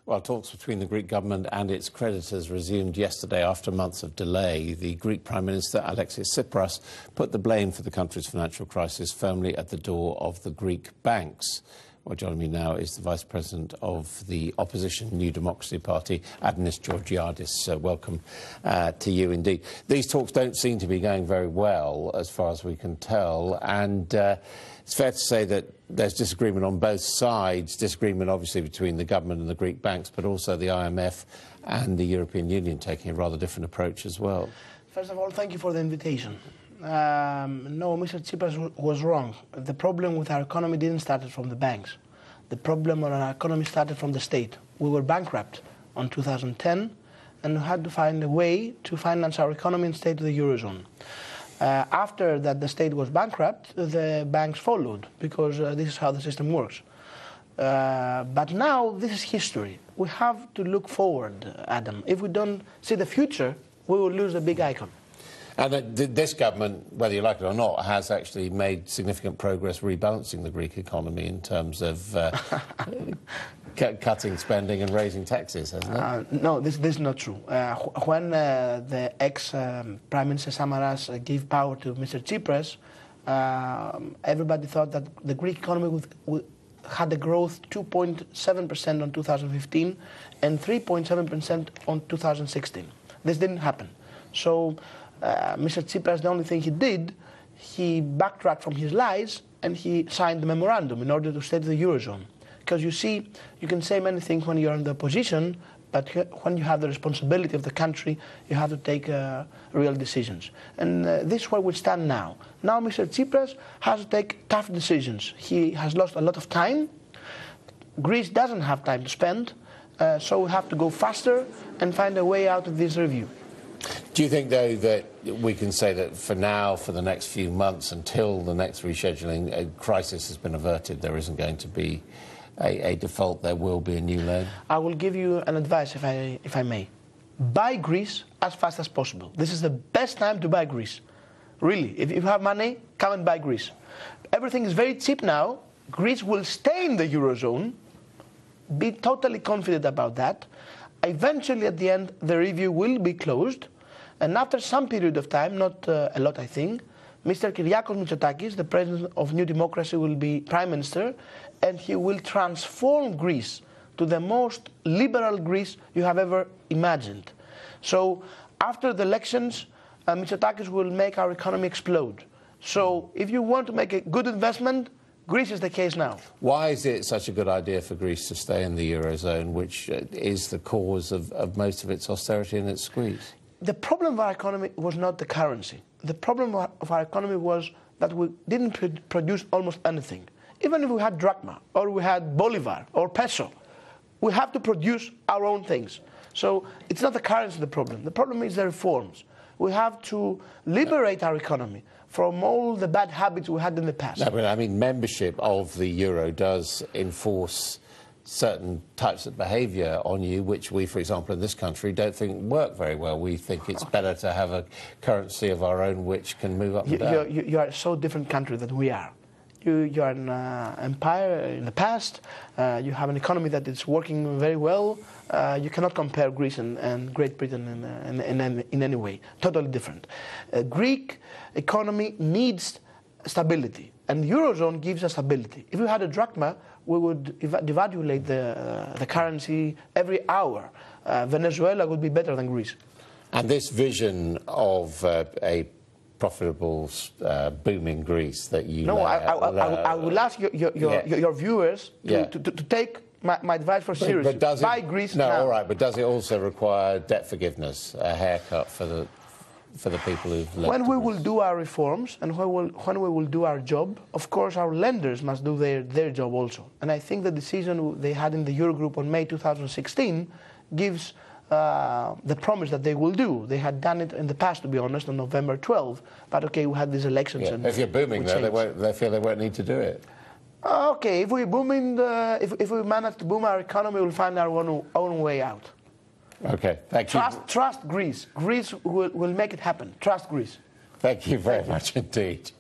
Well, talks between the Greek government and its creditors resumed yesterday after months of delay. The Greek Prime Minister, Alexis Tsipras, put the blame for the country's financial crisis firmly at the door of the Greek banks. Well, joining me now is the Vice President of the opposition New Democracy Party, Άδωνι Γεωργιάδis. Welcome to you indeed. These talks don't seem to be going very well, as far as we can tell, and it's fair to say that there's disagreement on both sides, disagreement obviously between the government and the Greek banks, but also the IMF and the European Union taking a rather different approach as well. First of all, thank you for the invitation. No, Mr. Tsipras was wrong. The problem with our economy didn't start from the banks. The problem with our economy started from the state. We were bankrupt in 2010 and we had to find a way to finance our economy and stay to the Eurozone. After that the state was bankrupt, the banks followed, because this is how the system works. But now this is history. We have to look forward, Adam. If we don't see the future, we will lose the big icon. And this government, whether you like it or not, has actually made significant progress rebalancing the Greek economy in terms of cutting spending and raising taxes, hasn't it? No, this is not true. When the ex-Prime Minister Samaras gave power to Mr. Tsipras, everybody thought that the Greek economy had a growth 2.7% on 2015 and 3.7% on 2016. This didn't happen. So Mr. Tsipras, the only thing he did, he backtracked from his lies and he signed the memorandum in order to stay to the Eurozone. Because you see, you can say many things when you're in the opposition, but when you have the responsibility of the country, you have to take real decisions. And this is where we stand now. Now Mr. Tsipras has to take tough decisions. He has lost a lot of time. Greece doesn't have time to spend, so we have to go faster and find a way out of this review. Do you think, though, that we can say that for now, for the next few months, until the next rescheduling, a crisis has been averted, there isn't going to be a default, there will be a new loan? I will give you an advice, if I may. Buy Greece as fast as possible. This is the best time to buy Greece. Really, if you have money, come and buy Greece. Everything is very cheap now. Greece will stay in the Eurozone. Be totally confident about that. Eventually, at the end, the review will be closed, and after some period of time, not a lot I think, Mr. Kyriakos Mitsotakis, the President of New Democracy, will be Prime Minister, and he will transform Greece to the most liberal Greece you have ever imagined. So, after the elections, Mitsotakis will make our economy explode. So, if you want to make a good investment, Greece is the case now. Why is it such a good idea for Greece to stay in the Eurozone, which is the cause of most of its austerity and its squeeze? The problem of our economy was not the currency. The problem of our economy was that we didn't produce almost anything. Even if we had drachma, or we had bolivar, or peso, we have to produce our own things. So it's not the currency the problem is the reforms. We have to liberate our economy from all the bad habits we had in the past. No, but I mean, membership of the euro does enforce certain types of behaviour on you, which we, for example, in this country, don't think work very well. We think it's better to have a currency of our own which can move up and down. You are a so different country than we are. You are an empire in the past. You have an economy that is working very well. You cannot compare Greece and Great Britain in any way. Totally different. Greek economy needs stability, and the Eurozone gives us stability. If we had a drachma, we would devaluate the currency every hour. Venezuela would be better than Greece. And this vision of a profitable, booming Greece that you... No, I will ask your viewers to take my advice for serious. Buy Greece now. All right, but does it also require debt forgiveness, a haircut for the people who've left? When we will do our reforms and when we will do our job, of course our lenders must do their job also. And I think the decision they had in the Eurogroup on May 2016 gives the promise that they will do. They had done it in the past, to be honest, on November 12. But okay, we had these elections. Yeah. And if you're booming, though, they feel they won't need to do it. Okay, if we manage to boom our economy, we'll find our own way out. Okay, thank you. Trust Greece. Greece will make it happen. Trust Greece. Thank you very much indeed.